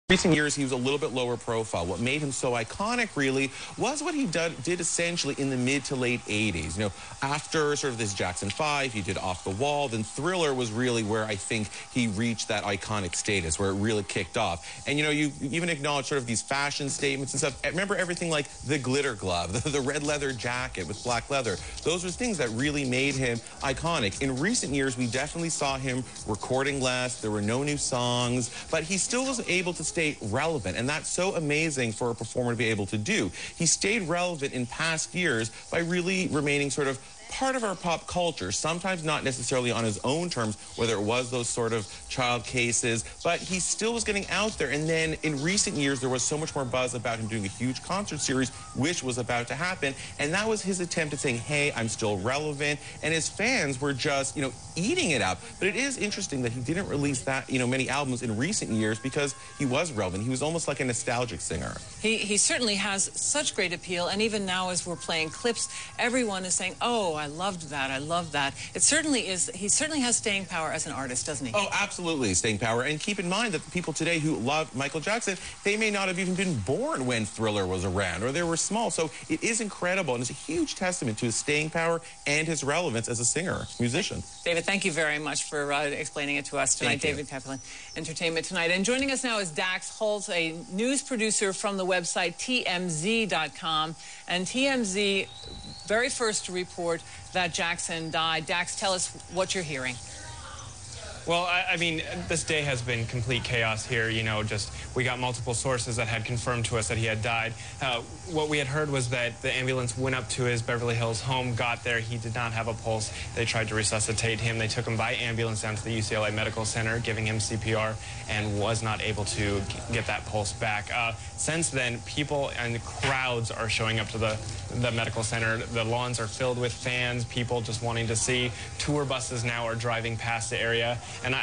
Recent years, he was a little bit lower profile. What made him so iconic, really, was what he did essentially in the mid to late 80s. You know, after sort of this Jackson 5, he did Off the Wall, then Thriller was really where I think he reached that iconic status, where it really kicked off. And, you know, you even acknowledge sort of these fashion statements and stuff. Remember everything like the glitter glove, the red leather jacket with black leather. Those were things that really made him iconic. In recent years, we definitely saw him recording less. There were no new songs, but he still was able to stay relevant, and that's so amazing for a performer to be able to do. He stayed relevant in past years by really remaining sort of part of our pop culture, sometimes not necessarily on his own terms, whether it was those sort of child cases, but he still was getting out there. And then in recent years, there was so much more buzz about him doing a huge concert series, which was about to happen. And that was his attempt at saying, hey, I'm still relevant. And his fans were just, you know, eating it up. But it is interesting that he didn't release that, you know, many albums in recent years because he was relevant. He was almost like a nostalgic singer. He certainly has such great appeal. And even now, as we're playing clips, everyone is saying, oh, I loved that. I love that. It certainly is. He certainly has staying power as an artist, doesn't he? Oh, absolutely, staying power. And keep in mind that the people today who love Michael Jackson, they may not have even been born when Thriller was around, or they were small. So it is incredible, and it's a huge testament to his staying power and his relevance as a singer, musician. David, thank you very much for explaining it to us tonight. David Kaplan, Entertainment Tonight. And joining us now is Dax Holt, a news producer from the website TMZ.com. And TMZ, very first to report that Jackson died. Dax, tell us what you're hearing. Well, I mean, this day has been complete chaos here. You know, we got multiple sources that had confirmed to us that he had died. What we had heard was that the ambulance went up to his Beverly Hills home, got there. He did not have a pulse. They tried to resuscitate him. They took him by ambulance down to the UCLA Medical Center, giving him CPR, and was not able to get that pulse back. Since then, people and crowds are showing up to the medical center. The lawns are filled with fans, people just wanting to see. Tour buses now are driving past the area. And